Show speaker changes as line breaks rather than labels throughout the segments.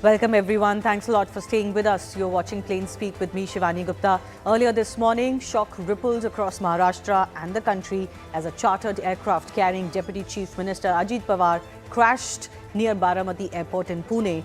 Welcome everyone. Thanks a lot for staying with us. You're watching Plain Speak with me, Shivani Gupta. Earlier this morning, shock ripples across Maharashtra and the country as a chartered aircraft carrying Deputy Chief Minister Ajit Pawar crashed near Baramati Airport in Pune,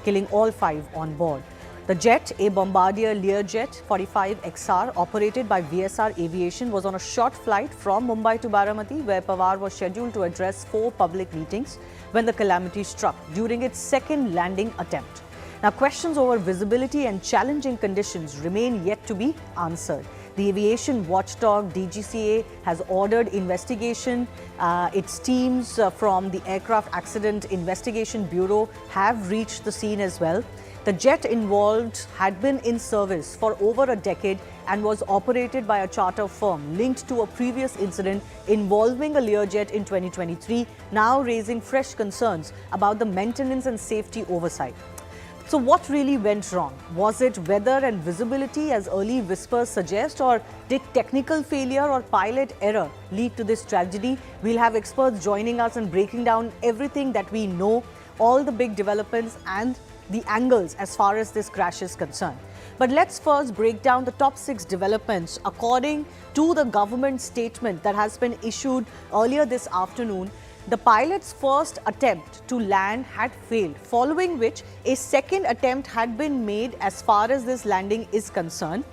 killing all 5 on board. The jet, a Bombardier Learjet 45XR operated by VSR Aviation, was on a short flight from Mumbai to Baramati, where Pawar was scheduled to address 4 public meetings when the calamity struck during its second landing attempt. Now, questions over visibility and challenging conditions remain yet to be answered. The aviation watchdog DGCA has ordered investigation. Its teams from the Aircraft Accident Investigation Bureau have reached the scene as well. The jet involved had been in service for over a decade and was operated by a charter firm linked to a previous incident involving a Learjet in 2023, now raising fresh concerns about the maintenance and safety oversight. So what really went wrong? Was it weather and visibility, as early whispers suggest, or did technical failure or pilot error lead to this tragedy? We'll have experts joining us and breaking down everything that we know, all the big developments and the angles as far as this crash is concerned. But let's first break down the top 6 developments according to the government statement that has been issued earlier this afternoon. The pilot's first attempt to land had failed, following which a second attempt had been made as far as this landing is concerned.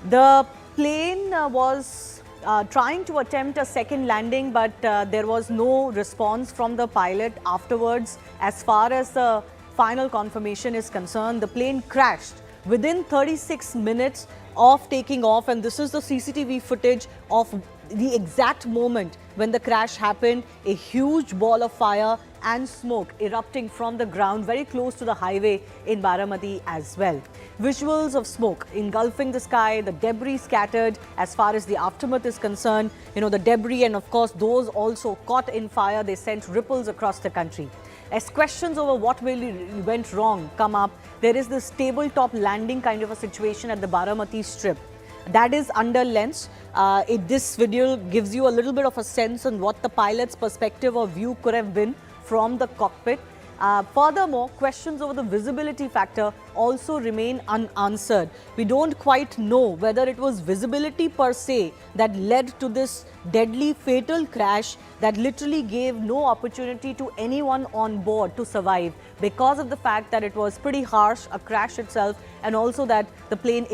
The plane was trying to attempt a second landing, but there was no response from the pilot afterwards. As far as the final confirmation is concerned, the plane crashed within 36 minutes of taking off, and this is the CCTV footage of the exact moment when the crash happened. A huge ball of fire and smoke erupting from the ground very close to the highway in Baramati as well. Visuals of smoke engulfing the sky, the debris scattered. As far as the aftermath is concerned, the debris and of course those also caught in fire, they sent ripples across the country. As questions over what really went wrong come up, there is this tabletop landing kind of a situation at the Baramati strip. That is under lens. This video gives you a little bit of a sense on what the pilot's perspective or view could have been from the cockpit. Furthermore, questions over the visibility factor also remain unanswered. We don't quite know whether it was visibility per se that led to this deadly fatal crash that literally gave no opportunity to anyone on board to survive because of the fact that it was pretty harsh, a crash itself, and also that the plane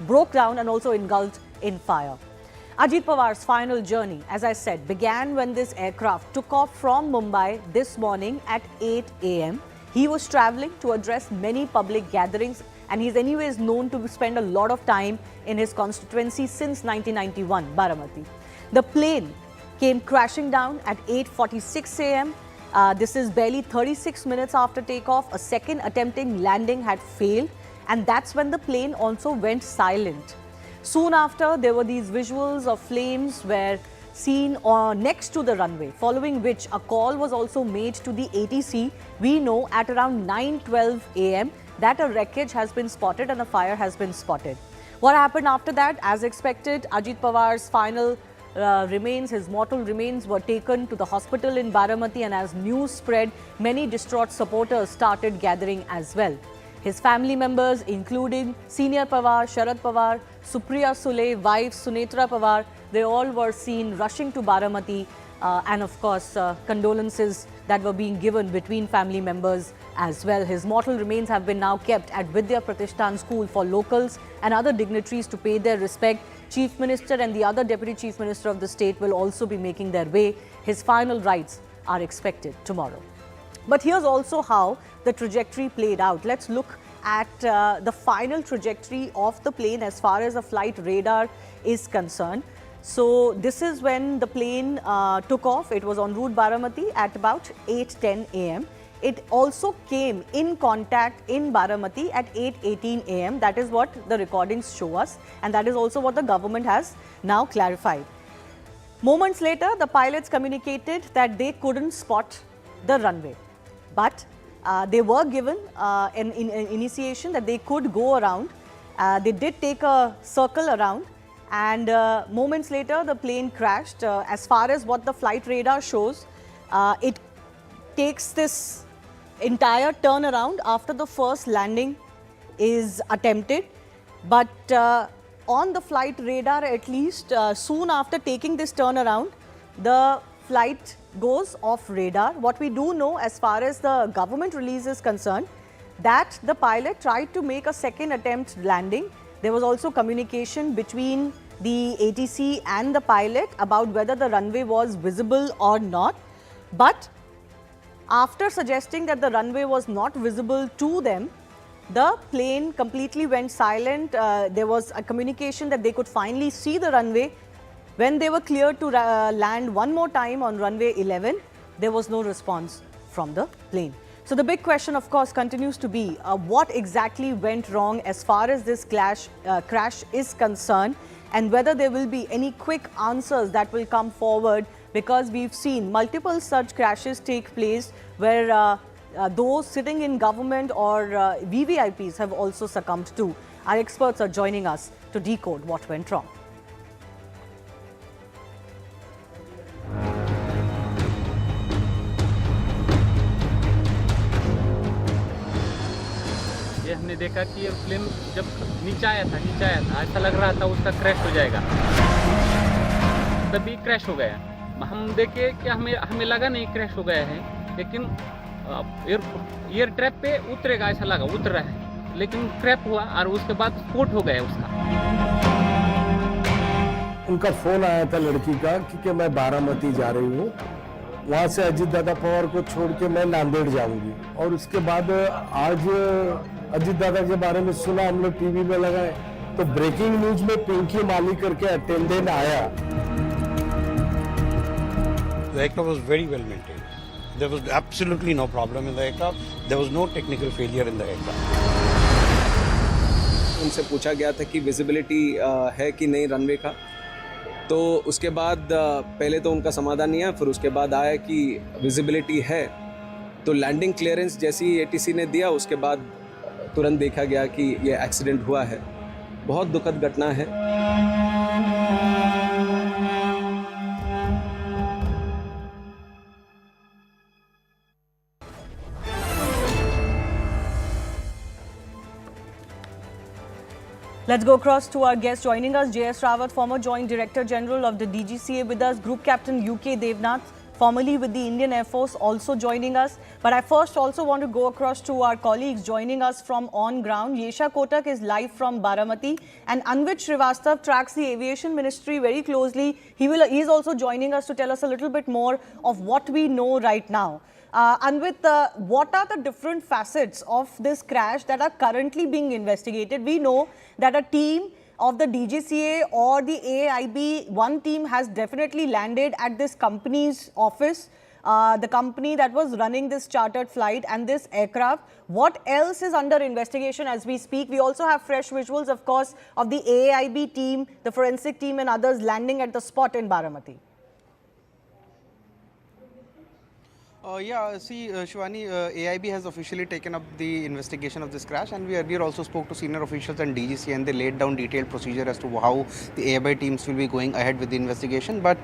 broke down and also engulfed in fire. Ajit Pawar's final journey, as I said, began when this aircraft took off from Mumbai this morning at 8 a.m. He was traveling to address many public gatherings, and he's anyways known to spend a lot of time in his constituency since 1991, Baramati. The plane came crashing down at 8:46 a.m. This is barely 36 minutes after takeoff. A second attempting landing had failed, and that's when the plane also went silent. Soon after, there were these visuals of flames were seen next to the runway, following which a call was also made to the ATC. We know at around 9:12 a.m. that a wreckage has been spotted and a fire has been spotted. What happened after that? As expected, Ajit Pawar's final remains, his mortal remains, were taken to the hospital in Baramati, and as news spread, many distraught supporters started gathering as well. His family members, including Senior Pawar, Sharad Pawar, Supriya Sule, wife Sunetra Pawar, they all were seen rushing to Baramati, and of course condolences that were being given between family members as well. His mortal remains have been now kept at Vidya Pratishthan School for locals and other dignitaries to pay their respect. Chief Minister and the other Deputy Chief Minister of the state will also be making their way. His final rites are expected tomorrow. But here's also how the trajectory played out. Let's look at the final trajectory of the plane as far as the flight radar is concerned. So this is when the plane took off. It was en route Baramati at about 8:10 a.m. It also came in contact in Baramati at 8:18 a.m. That is what the recordings show us, and that is also what the government has now clarified. Moments later, the pilots communicated that they couldn't spot the runway, but they were given an initiation that they could go around. They did take a circle around, and moments later the plane crashed. As far as what the flight radar shows, it takes this entire turnaround after the first landing is attempted. But on the flight radar, at least soon after taking this turnaround, the flight goes off radar. What we do know as far as the government release is concerned, that the pilot tried to make a second attempt landing. There was also communication between the ATC and the pilot about whether the runway was visible or not. But after suggesting that the runway was not visible to them, the plane completely went silent. There was a communication that they could finally see the runway. When they were cleared to land one more time on runway 11, there was no response from the plane. So the big question, of course, continues to be what exactly went wrong as far as this crash is concerned, and whether there will be any quick answers that will come forward, because we've seen multiple such crashes take place where those sitting in government or VVIPs have also succumbed to. Our experts are joining us to decode what went wrong.
ये हमने देखा कि ये plane जब नीचे आया था ऐसा लग रहा था उसका क्रैश हो जाएगा, तभी क्रैश हो गया। हम देखे कि हमें लगा नहीं क्रैश हो गया है, लेकिन एयर ट्रैप पे उतरेगा ऐसा लगा, उतर रहा है, लेकिन क्रैश हुआ और उसके बाद स्फोट हो गया उसका।
उनका फोन आया था लड़की का कि मैं बारामती जा रही हूँ, वहाँ से अजीत दादा पवार को छोड़ के मैं नांदेड़ जाऊंगी। और उसके बाद आज अजीत दादा के बारे में सुना, हम लोग टीवी में लगाए तो ब्रेकिंग न्यूज में पिंकी माली करके अटेंडेंट आया।
The aircraft was very well maintained. There was absolutely no problem in the aircraft. There was no technical failure in the aircraft.
उनसे पूछा गया था कि विजिबिलिटी है कि नहीं रनवे का, तो उसके बाद पहले तो उनका समाधान नहीं आया, फिर उसके बाद आया कि विजिबिलिटी है। तो लैंडिंग क्लियरेंस जैसी एटीसी ने दिया, उसके बाद तुरंत देखा गया कि ये एक्सीडेंट हुआ है। बहुत दुखद घटना है।
Let's go across to our guest joining us, JS Rawat, former Joint Director General of the DGCA with us, Group Captain UK Devnath, formerly with the Indian Air Force, also joining us. But I first also want to go across to our colleagues joining us from on ground. Yesha Kotak is live from Baramati, and Anvit Srivastav tracks the Aviation Ministry very closely. He is also joining us to tell us a little bit more of what we know right now. Anvit, what are the different facets of this crash that are currently being investigated? We know that a team of the DGCA or the AIB, one team has definitely landed at this company's office, the company that was running this chartered flight and this aircraft. What else is under investigation as we speak? We also have fresh visuals, of course, of the AIB team, the forensic team and others landing at the spot in Baramati.
Shivani, AIB has officially taken up the investigation of this crash, and we earlier also spoke to senior officials and DGC, and they laid down detailed procedure as to how the AIB teams will be going ahead with the investigation. But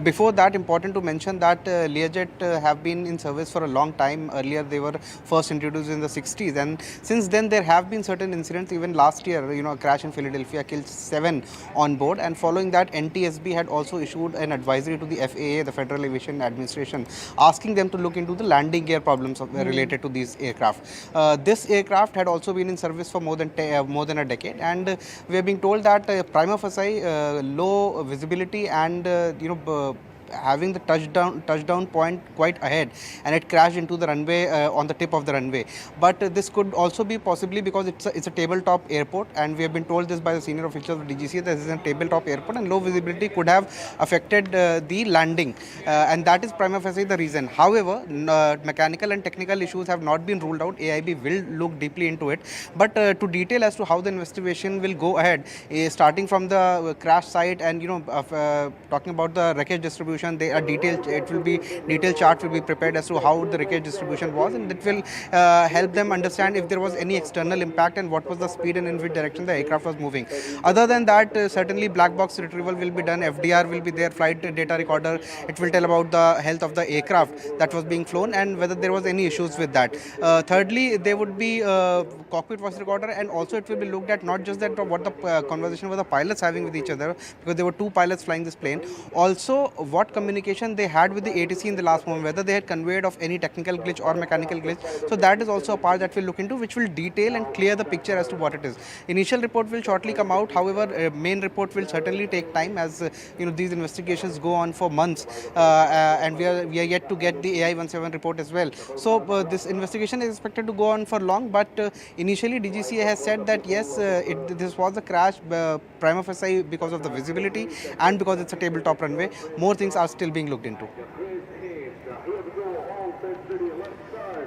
before that, important to mention that Learjet have been in service for a long time. Earlier, they were first introduced in the 60s, and since then there have been certain incidents. Even last year, a crash in Philadelphia killed 7 on board, and following that, NTSB had also issued an advisory to the FAA, the Federal Aviation Administration, asking them to look into the landing gear problems related to these aircraft. This aircraft had also been in service for more than a decade, and we are being told that prima facie low visibility and having the touchdown point quite ahead, and it crashed into the runway on the tip of the runway. But this could also be possibly because it's a tabletop airport, and we have been told this by the senior officials of DGCA that this is a tabletop airport and low visibility could have affected the landing, and that is prima facie the reason. However, mechanical and technical issues have not been ruled out. AIB will look deeply into it, but to detail as to how the investigation will go ahead, starting from the crash site and talking about the wreckage distribution distribution. A detailed chart will be prepared as to how the wreckage distribution was, and it will help them understand if there was any external impact and what was the speed and in which direction the aircraft was moving. Other than that, certainly black box retrieval will be done. FDR will be there, flight data recorder. It will tell about the health of the aircraft that was being flown and whether there was any issues with that. Thirdly, there would be cockpit voice recorder, and also it will be looked at not just that what the conversation were the pilots having with each other, because there were two pilots flying this plane. Also, what communication they had with the ATC in the last moment, whether they had conveyed of any technical glitch or mechanical glitch. So that is also a part that we'll look into, which will detail and clear the picture as to what it is. Initial report will shortly come out. However, main report will certainly take time, as these investigations go on for months, and we are yet to get the AI-17 report as well. So this investigation is expected to go on for long, but initially DGCA has said that yes, this was a crash prima facie because of the visibility and because it's a tabletop runway. More things are still being looked into.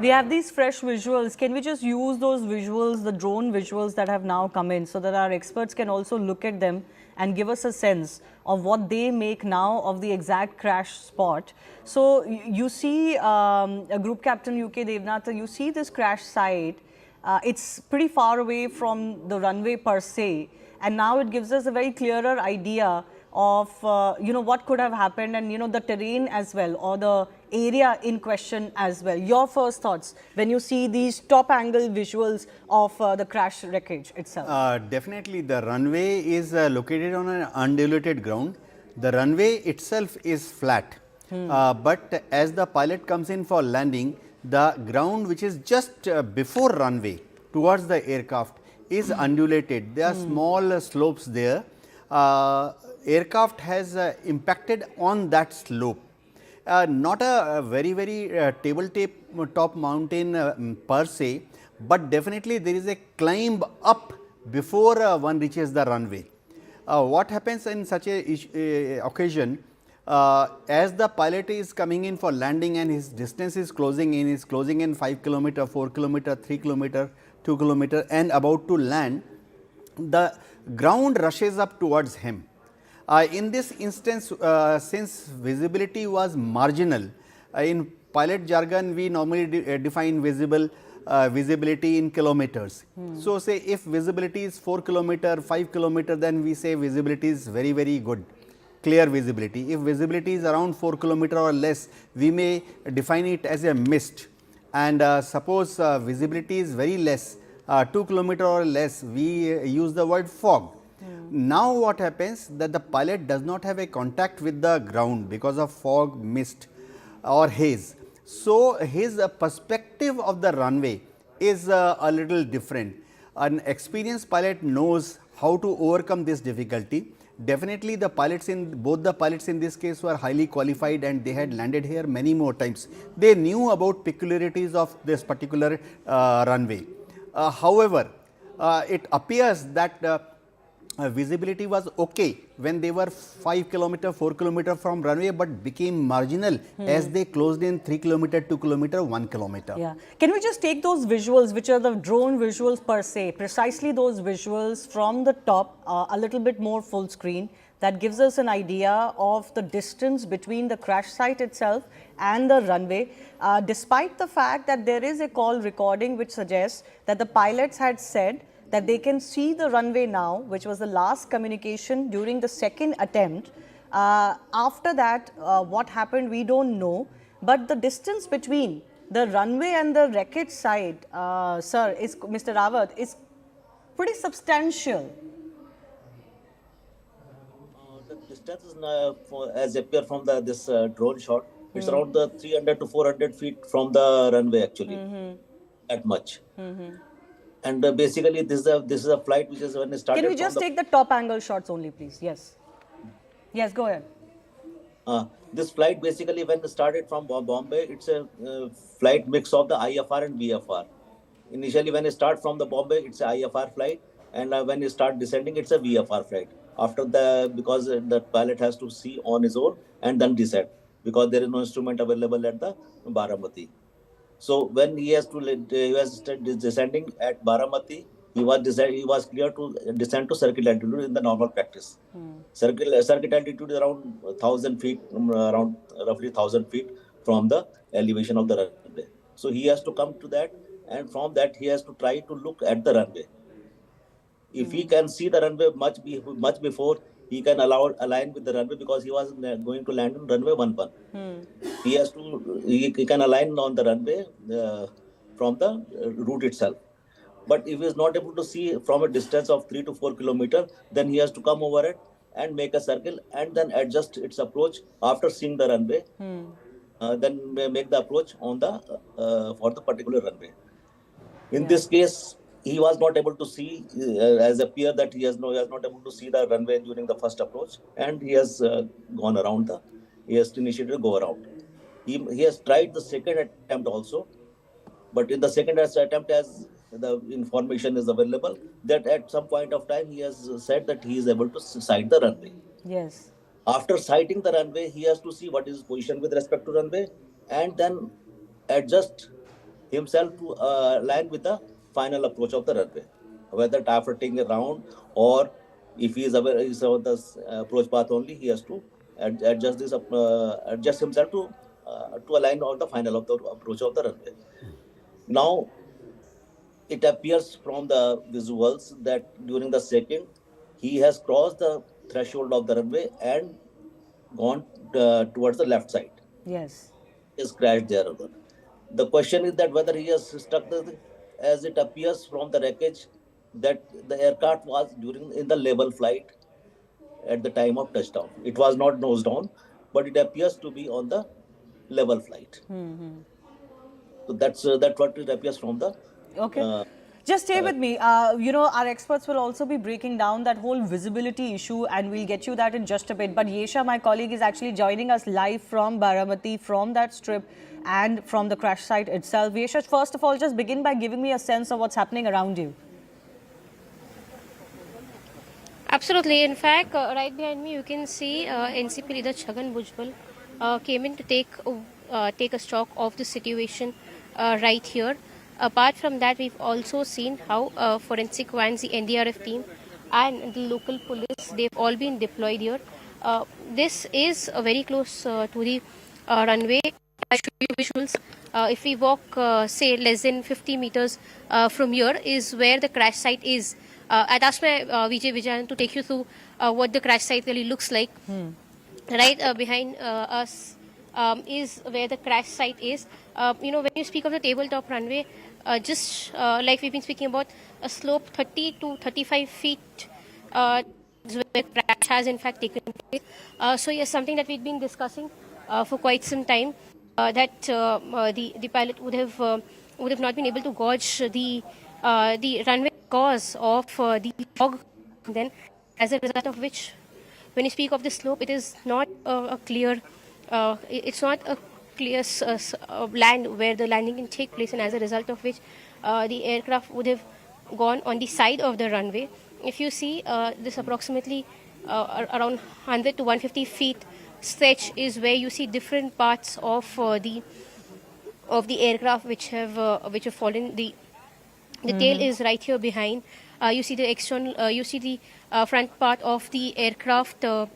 We have these fresh visuals. Can we just use those visuals, the drone visuals that have now come in, so that our experts can also look at them and give us a sense of what they make now of the exact crash spot? So you see a Group Captain UK Devnath, you see this crash site. It's pretty far away from the runway per se, and now it gives us a very clearer idea of what could have happened, and the terrain as well, or the area in question as well. Your first thoughts when you see these top angle visuals of the crash wreckage itself?
Definitely the runway is located on an undulated ground. The runway itself is flat, but as the pilot comes in for landing, the ground which is just before runway towards the aircraft is undulated. There are small slopes there. Aircraft has impacted on that slope. Not a very tabletop mountain per se, but definitely there is a climb up before one reaches the runway. What happens in such a occasion, as the pilot is coming in for landing and his distance is closing in 5 km, 4 km, 3 km, 2 km and about to land, the ground rushes up towards him. In this instance, since visibility was marginal, in pilot jargon we normally define visibility in kilometers. So, say if visibility is 4 km, 5 km, then we say visibility is very good, clear visibility. If visibility is around 4 km or less, we may define it as a mist, and suppose visibility is very less, 2 km or less, we use the word fog. Now what happens, that the pilot does not have a contact with the ground because of fog, mist or haze. So his perspective of the runway is a little different. An experienced pilot knows how to overcome this difficulty. Definitely the pilots both the pilots in this case were highly qualified, and they had landed here many more times. They knew about peculiarities of this particular runway. However, it appears that visibility was okay when they were 5 km, 4 km from runway, but became marginal as they closed in 3 km, 2 km, 1 km.
Yeah. Can we just take those visuals, which are the drone visuals per se, precisely those visuals from the top, a little bit more full screen, that gives us an idea of the distance between the crash site itself and the runway, despite the fact that there is a call recording which suggests that the pilots had said that they can see the runway now, which was the last communication during the second attempt. After that, what happened, we don't know. But the distance between the runway and the wreckage site, Mr. Rawat, is pretty substantial.
The distance is as appear from this drone shot. It's around the 300 to 400 feet from the runway actually, that much. And basically, this is a flight which is when it started.
Can we just take the top angle shots only, please? Yes. Yes, go ahead.
This flight basically when it started from Bombay, it's a flight mix of the IFR and VFR. Initially, when it start from the Bombay, it's a IFR flight, and when you start descending, it's a VFR flight. After because the pilot has to see on his own and then descend, because there is no instrument available at the Baramati. So when he was descending at Baramati, he was clear to descend to circuit altitude in the normal practice. Circuit altitude is around 1,000 feet, around roughly 1,000 feet from the elevation of the runway. So he has to come to that, and from that he has to try to look at the runway. If he can see the runway much before, he can align with the runway, because he was going to land on runway 11. He can align on the runway from the route itself. But if he is not able to see from a distance of 3 to 4 kilometers, then he has to come over it and make a circle and then adjust its approach after seeing the runway. Then make the approach on the for the particular runway. In this case, he was not able to see, as appear that he has not able to see the runway during the first approach, and he has gone around he has initiated a go around. He has tried the second attempt also, but in the second attempt, as the information is available, that at some point of time he has said that he is able to sight the runway.
Yes.
After sighting the runway, he has to see what is his position with respect to runway, and then adjust himself to align with the final approach of the runway. Whether after taking a round, or if he is aware is on the approach path only, he has to adjust himself to align on the final of the approach of the runway. Now, it appears from the visuals that during the second, he has crossed the threshold of the runway and gone towards the left side.
Yes.
Is crashed there. The question is that whether he has struck as it appears from the wreckage that the aircraft was in the level flight at the time of touchdown. It was not nose down, but it appears to be on the level flight. So that's what it appears from the.
Okay. Just stay with me. Our experts will also be breaking down that whole visibility issue, and we'll get you that in just a bit. But Yesha, my colleague, is actually joining us live from Baramati, from that strip and from the crash site itself. Yesha, first of all, just begin by giving me a sense of what's happening around you.
Absolutely. In fact, right behind me, you can see NCP leader Chhagan Bhujbal came in to take a stock of the situation right here. Apart from that, we've also seen how forensic vans, the NDRF team and the local police, they've all been deployed here. This is very close to the runway. I show you visuals. If we walk, say, less than 50 meters from here is where the crash site is. I'd ask my Vijay Vijayan to take you through what the crash site really looks like. Right behind us is where the crash site is. When you speak of the tabletop runway, just like we've been speaking about, a slope 30 to 35 feet is where the crash has in fact taken place. So yes, something that we've been discussing for quite some time, that the pilot would have not been able to gauge the runway cause of the fog. Then, as a result of which, when you speak of the slope, it is not a clear. It's not a clear land where the landing can take place, and as a result of which, the aircraft would have gone on the side of the runway. If you see this approximately around 100 to 150 feet stretch is where you see different parts of the aircraft which have fallen. The tail is right here behind. You see the external. You see the front part of the aircraft. The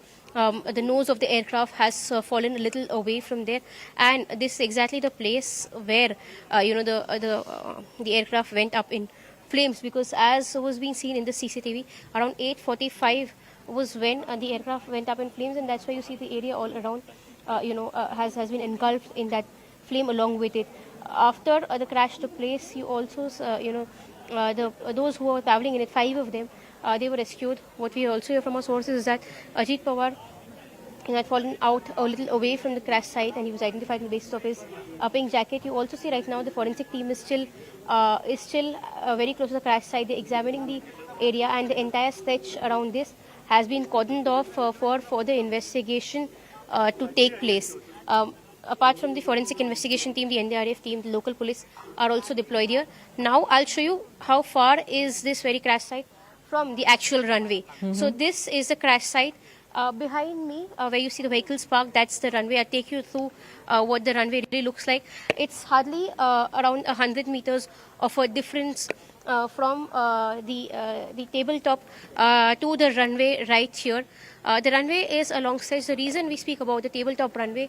nose of the aircraft has fallen a little away from there, and this is exactly the place where the aircraft went up in flames, because as was being seen in the CCTV, around 8:45 was when the aircraft went up in flames, and that's why you see the area all around has been engulfed in that flame along with it. After the crash took place, you also those who were traveling in it, 5 of them, they were rescued. What we also hear from our sources is that Ajit Pawar had fallen out a little away from the crash site, and he was identified on the basis of his pink jacket. You also see right now the forensic team is still very close to the crash site. They're examining the area, and the entire stretch around this has been cordoned off for further investigation to take place. Apart from the forensic investigation team, the NDRF team, the local police are also deployed here. Now I'll show you how far is this very crash site from the actual runway. So this is the crash site. Behind me, where you see the vehicles parked, that's the runway. I'll take you through what the runway really looks like. It's hardly around 100 meters of a difference from the tabletop to the runway right here. The runway is alongside. The reason we speak about the tabletop runway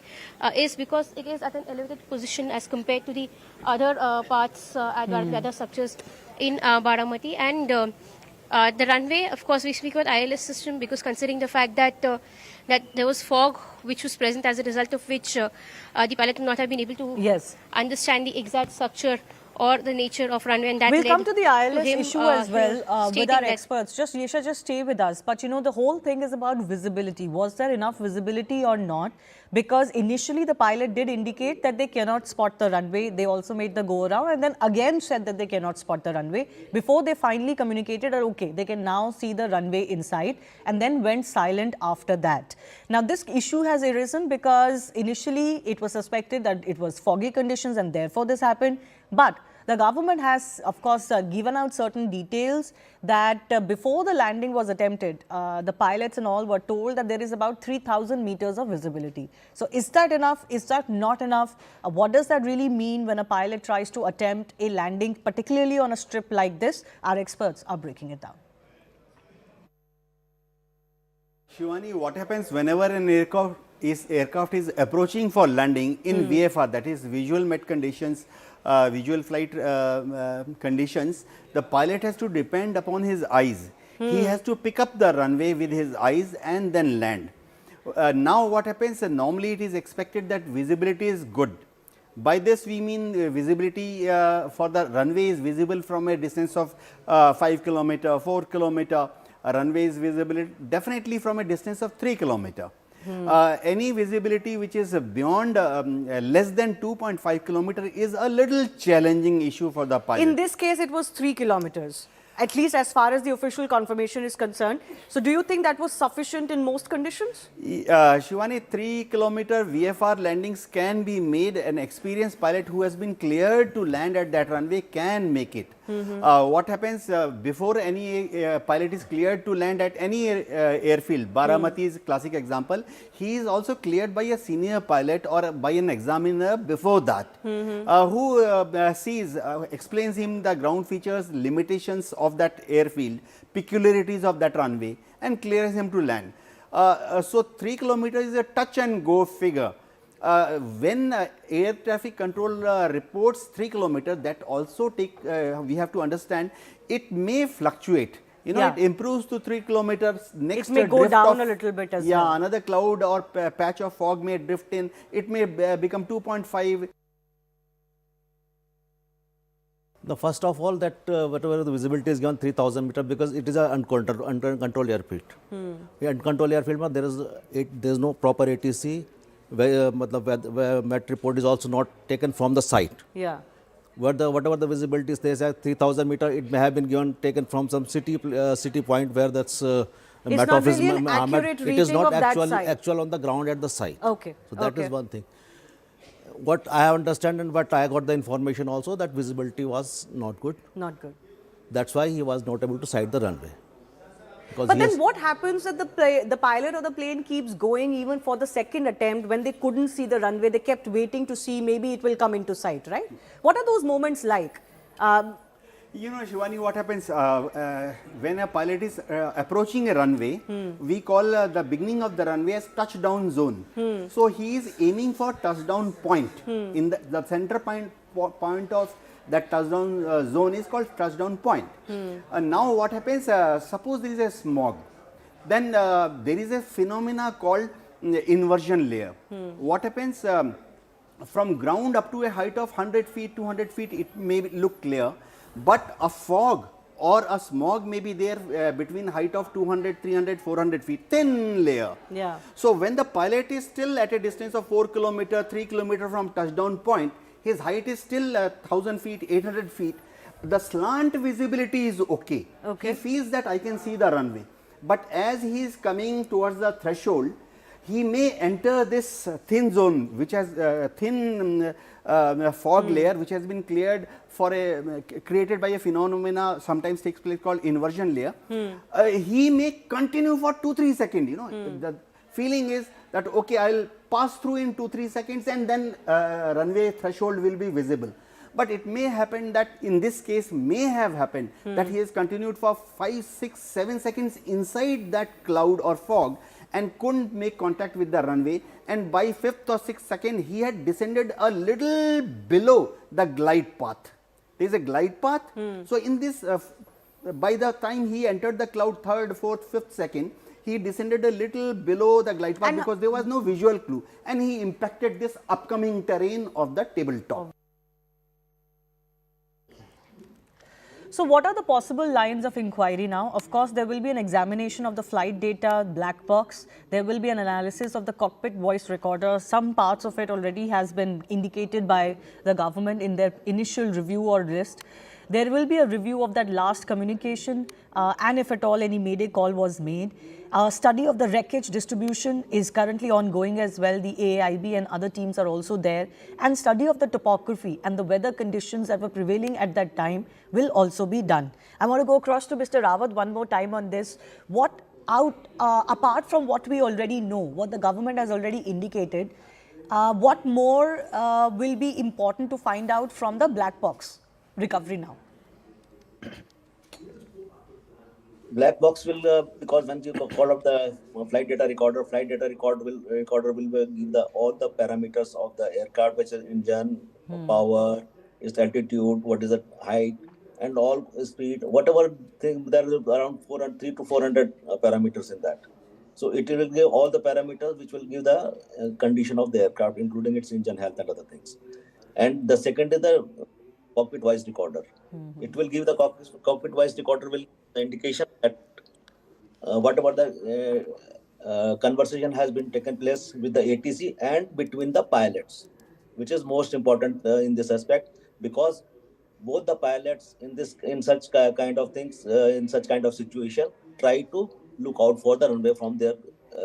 is because it is at an elevated position as compared to the other parts at the other structures in Baramati. And the runway, of course, we speak about ILS system because considering the fact that that there was fog which was present, as a result of which the pilot would not have been able to understand the exact structure or the nature of runway, and that
we'll
led
come to the ILS
him,
issue as well with
stating
our
that
experts. Just Yesha, just stay with us. But you know, the whole thing is about visibility. Was there enough visibility or not? Because initially the pilot did indicate that they cannot spot the runway. They also made the go around and then again said that they cannot spot the runway before they finally communicated that okay, they can now see the runway inside, and then went silent after that. Now this issue has arisen because initially it was suspected that it was foggy conditions and therefore this happened. But the government has, of course, given out certain details that before the landing was attempted, the pilots and all were told that there is about 3,000 meters of visibility. So is that enough? Is that not enough? What does that really mean when a pilot tries to attempt a landing, particularly on a strip like this? Our experts are breaking it down.
Shivani, what happens whenever an aircraft is approaching for landing in VFR, that is visual met conditions, visual flight conditions, the pilot has to depend upon his eyes. He has to pick up the runway with his eyes and then land. Now what happens, normally it is expected that visibility is good. By this we mean visibility for the runway is visible from a distance of 5 kilometer, 4 kilometer. A runway is visible definitely from a distance of 3 kilometer. Any visibility which is beyond less than 2.5 kilometer is a little challenging issue for the pilot.
In this case, it was 3 kilometers, at least as far as the official confirmation is concerned. So do you think that was sufficient in most conditions?
Shivani, 3 kilometer VFR landings can be made. An experienced pilot who has been cleared to land at that runway can make it. What happens before any pilot is cleared to land at any airfield, Baramati is classic example, he is also cleared by a senior pilot or by an examiner before that, who sees, explains him the ground features, limitations of that airfield, peculiarities of that runway, and clears him to land. So 3 kilometers is a touch and go figure. When air traffic control reports 3 kilometers, that also we have to understand, it may fluctuate. You know, it improves to 3 kilometers. Next,
it may go down a little bit as well.
Yeah, another cloud or patch of fog may drift in. It may become 2.5.
The first of all, that whatever the visibility is given 3,000 meter, because it is an uncontrolled airfield. Uncontrolled airfield, there is no proper ATC. Where Met report is also not taken from the site.
Yeah.
Whatever the visibility is, they say 3,000 meter, it may have been taken from some city point where that's Met office.
Really an accurate
it is not
actual
on the ground at the site.
Okay.
So that is one thing. What I understand and what I got the information also, that visibility was not good.
Not good.
That's why he was not able to sight the runway.
But then what happens that the pilot or the plane keeps going even for the second attempt when they couldn't see the runway? They kept waiting to see maybe it will come into sight, right? What are those moments like?
You know, Shivani, what happens when a pilot is approaching a runway, we call the beginning of the runway as touchdown zone. So he is aiming for touchdown point. In the center point of that touchdown zone is called touchdown point. Now what happens, suppose there is a smog, then there is a phenomena called inversion layer. What happens, from ground up to a height of 100 feet, 200 feet, it may look clear, but a fog or a smog may be there between height of 200, 300, 400 feet, thin layer.
Yeah.
So when the pilot is still at a distance of 4 kilometer, 3 kilometer from touchdown point, his height is still 1000 feet, 800 feet. The slant visibility is okay. He feels that I can see the runway. But as he is coming towards the threshold, he may enter this thin zone, which has thin fog layer, which has been cleared for created by a phenomena sometimes takes place called inversion layer. He may continue for 2-3 seconds. You know, the feeling is that okay, I'll pass through in 2-3 seconds and then runway threshold will be visible. but it may happen that in this case may have happened that he has continued for 5, 6, 7 seconds inside that cloud or fog and couldn't make contact with the runway, and by 5th or 6th second he had descended a little below the glide path. There is a glide path. So, in this by the time he entered the cloud 3rd, 4th, 5th second, he descended a little below the glide path
And
because there was no visual clue, and he impacted this upcoming terrain of the tabletop.
So what are the possible lines of inquiry now? Of course, there will be an examination of the flight data black box. There will be an analysis of the cockpit voice recorder. Some parts of it already has been indicated by the government in their initial review or list. There will be a review of that last communication and if at all any mayday call was made. A study of the wreckage distribution is currently ongoing as well. The AIB and other teams are also there. And study of the topography and the weather conditions that were prevailing at that time will also be done. I want to go across to Mr. Rawat one more time on this. What apart from what we already know, what the government has already indicated, what more will be important to find out from the black box recovery now?
Black box will because when you call up the flight data recorder will give all the parameters of the aircraft, which is engine, power, its altitude, what is the height, and all speed, whatever thing. There is around 300 to 400 parameters in that. So it will give all the parameters which will give the condition of the aircraft, including its engine health and other things. And the second is the cockpit voice recorder. It will give the cockpit voice recorder will the indication that whatever the conversation has been taken place with the ATC and between the pilots, which is most important in this aspect, because both the pilots in such kind of things in such kind of situation try to look out for the runway from their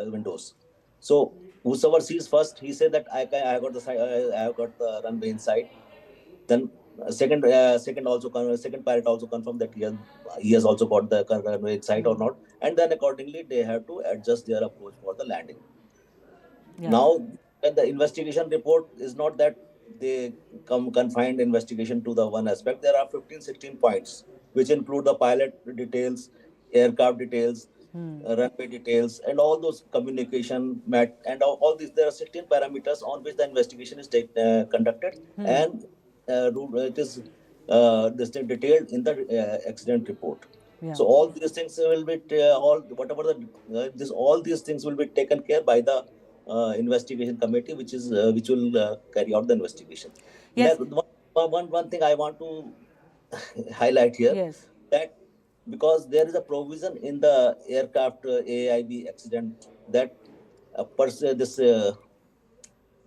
windows. So whosoever sees first, he said that I got the runway in sight. Then second pilot also confirmed that he has also got the runway site or not, and then accordingly they have to adjust their approach for the landing.
Yeah.
Now, when the investigation report is not that they confined investigation to the one aspect, there are 15, 16 points which include the pilot details, aircraft details, runway details, and all those communication and all these. There are 16 parameters on which the investigation is conducted, and it is this thing detailed in the accident report.
Yeah.
So all these things will be all these things will be taken care by the investigation committee, which will carry out the investigation.
Yes.
One thing I want to highlight here,
Yes.
that because there is a provision in the aircraft AIB accident that this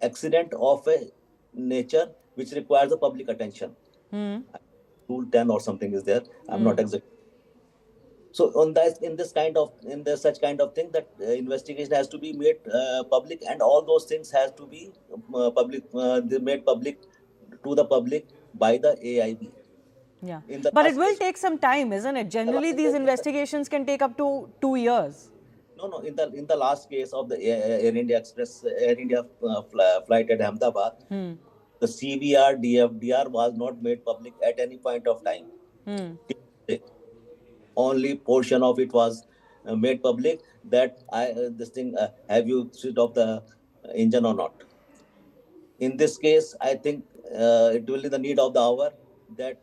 accident of a nature which requires the public attention. Rule 10 or something is there. I'm not exact. So on that, in this such kind of thing, that investigation has to be made public, and all those things has to be made public to the public by the AIB.
Yeah.
In the
But it
last
will
case-
take some time, isn't it? Generally, these investigations can take up to 2 years.
No. In the last case of the Air India Express, Air India flight at Ahmedabad, the CVR DFDR was not made public at any point of time. Only portion of it was made public, that have you switched off the engine or not. In this case, I think it will be the need of the hour that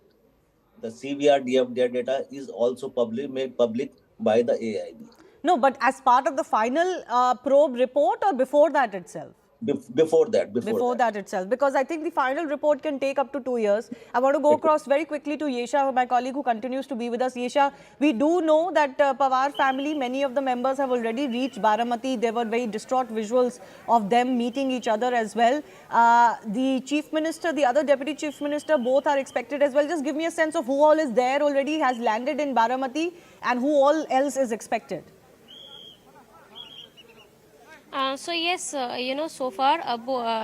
the CVR DFDR data is also made public by the AIB.
No, but as part of the final probe report or before that itself?
Before that.
Before that itself, because I think the final report can take up to 2 years. I want to go across very quickly to Yesha, my colleague who continues to be with us. Yesha, we do know that Pawar family, many of the members have already reached Baramati. There were very distraught visuals of them meeting each other as well. The Chief Minister, the other Deputy Chief Minister, both are expected as well. Just give me a sense of who all is there already, has landed in Baramati, and who all else is expected.
So yes, so far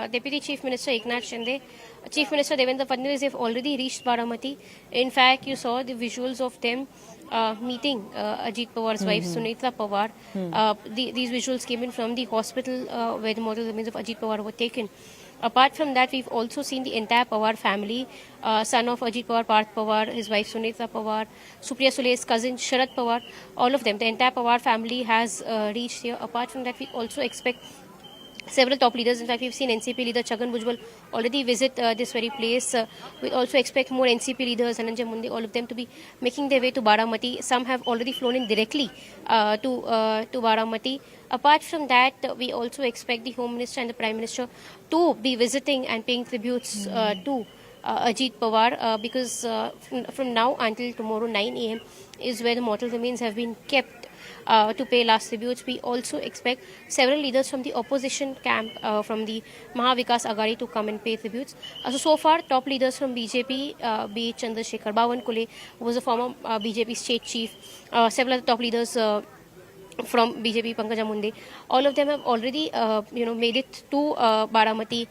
Deputy Chief Minister Eknath Shinde, Chief Minister Devendra Fadnavis have already reached Baramati. In fact, you saw the visuals of them meeting Ajit Pawar's wife Sunitla Pawar. These visuals came in from the hospital where the mortal remains of Ajit Pawar were taken. Apart from that, we've also seen the entire Pawar family, son of Ajit Pawar, Parth Pawar, his wife Sunita Pawar, Supriya Sule's cousin Sharad Pawar, all of them. The entire Pawar family has reached here. Apart from that, we also expect several top leaders. In fact, we've seen NCP leader Chhagan Bhujbal already visit this very place. We also expect more NCP leaders, Dhananjay Munde, all of them to be making their way to Baramati. Some have already flown in directly to Baramati. Apart from that, we also expect the Home Minister and the Prime Minister to be visiting and paying tributes to Ajit Pawar because from now until tomorrow 9 a.m. is where the mortal remains have been kept to pay last tributes. We also expect several leaders from the opposition camp, from the Mahavikas Aghadi, to come and pay tributes. So far, top leaders from BJP, be it Chandrasekhar Bawankule, who was a former BJP state chief, several other top leaders from BJP, Pankaja Munde, all of them have already, made it to Baramati.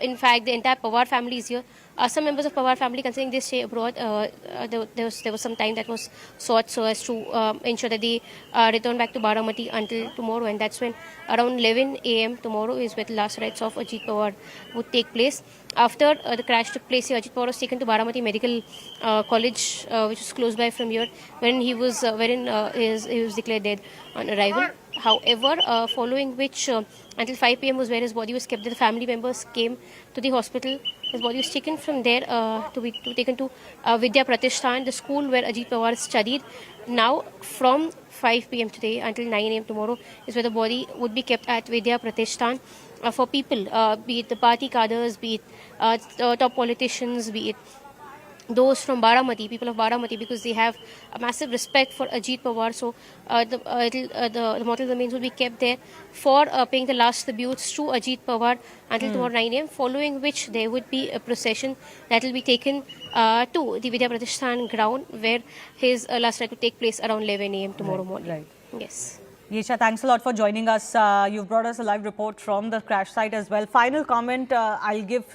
In fact, the entire Pawar family is here. Some members of Pawar family, considering they stay abroad, there was some time that was sought so as to ensure that they return back to Baramati until tomorrow, and that's when around 11 a.m. tomorrow is where the last rites of Ajit Pawar would take place. After the crash took place here, Ajit Pawar was taken to Baramati Medical College, which is close by from here, he was declared dead on arrival. However, following which, until 5 p.m. was where his body was kept. The family members came to the hospital. His body was taken from there to be taken to Vidya Pratishthan, the school where Ajit Pawar studied. Now, from 5 p.m. today until 9 a.m. tomorrow is where the body would be kept at Vidya Pratishthan for people, be it the party cadres, be it top politicians, be it those from Baramati, people of Baramati, because they have a massive respect for Ajit Pawar. So the mortal remains will be kept there for paying the last tributes to Ajit Pawar until tomorrow 9 a.m. Following which there would be a procession that will be taken to the Vidya Pratishthan ground, where his last rite will take place around 11 a.m. tomorrow morning.
Right.
Yes.
Yesha, thanks a lot for joining us. You've brought us a live report from the crash site as well. Final comment I'll give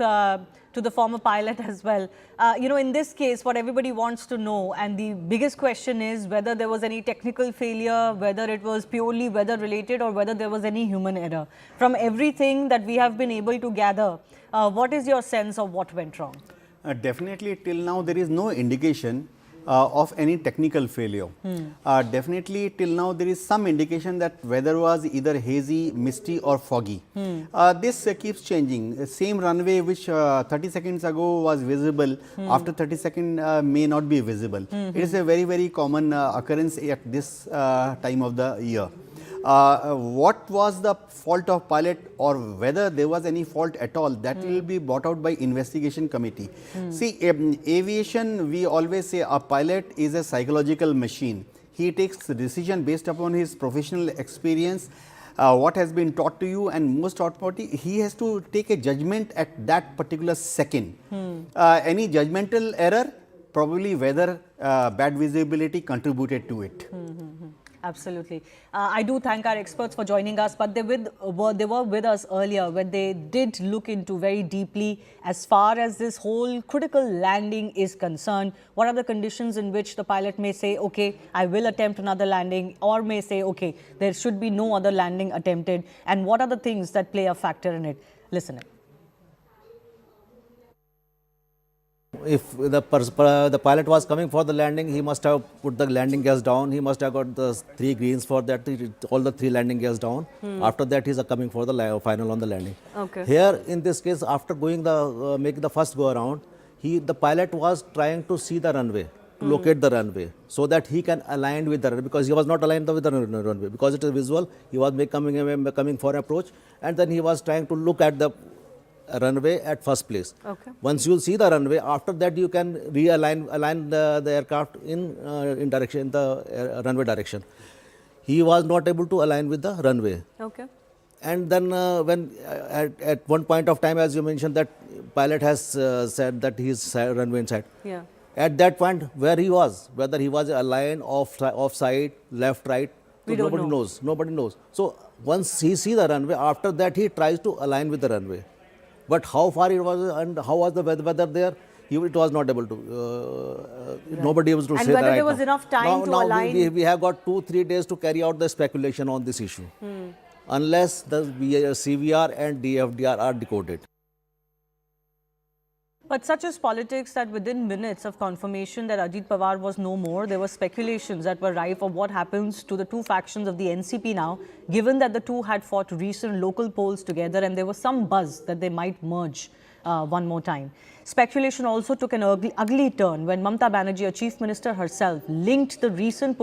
to the former pilot as well. In this case, what everybody wants to know, and the biggest question is whether there was any technical failure, whether it was purely weather related, or whether there was any human error. From everything that we have been able to gather, what is your sense of what went wrong?
Definitely, till now, there is no indication of any technical failure. Definitely, till now, there is some indication that weather was either hazy, misty or foggy. This keeps changing. The same runway which 30 seconds ago was visible, after 30 seconds may not be visible. It is a very, very common occurrence at this time of the year. What was the fault of pilot, or whether there was any fault at all, that will be brought out by investigation committee. See, aviation, we always say a pilot is a psychological machine. He takes the decision based upon his professional experience, what has been taught to you, and most importantly, he has to take a judgment at that particular second. Any judgmental error, probably weather, bad visibility contributed to it.
Absolutely. I do thank our experts for joining us, but they were with us earlier when they did look into very deeply as far as this whole critical landing is concerned. What are the conditions in which the pilot may say, okay, I will attempt another landing, or may say, okay, there should be no other landing attempted, and what are the things that play a factor in it? Listen in.
If the pilot was coming for the landing, he must have put the landing gears down. He must have got the 3 greens for that, all the 3 landing gears down. After that, he is coming for the final on the landing.
Okay.
Here, in this case, after going making the first go around, the pilot was trying to see the runway, to locate the runway, so that he can align with the runway, because he was not aligned with the runway, because it is visual. He was coming for approach, and then he was trying to look at the runway at first place.
Okay.
Once you see the runway, after that you can align the aircraft in direction, the runway direction. He was not able to align with the runway.
Okay.
And then when at one point of time, as you mentioned, that pilot has said that he is runway inside.
Yeah.
At that point, where he was, whether he was aligned off side, left, right, nobody knows. Nobody knows. So once he see the runway, after that he tries to align with the runway. But how far it was and how was the weather there, it was not able to, nobody was to say that.
And whether there was enough time to align?
We have got 2-3 days to carry out the speculation on this issue. unless the CVR and DFDR are decoded.
But such is politics that within minutes of confirmation that Ajit Pawar was no more, there were speculations that were rife of what happens to the two factions of the NCP now, given that the two had fought recent local polls together and there was some buzz that they might merge one more time. Speculation also took an ugly turn when Mamata Banerjee, a chief minister herself, linked the recent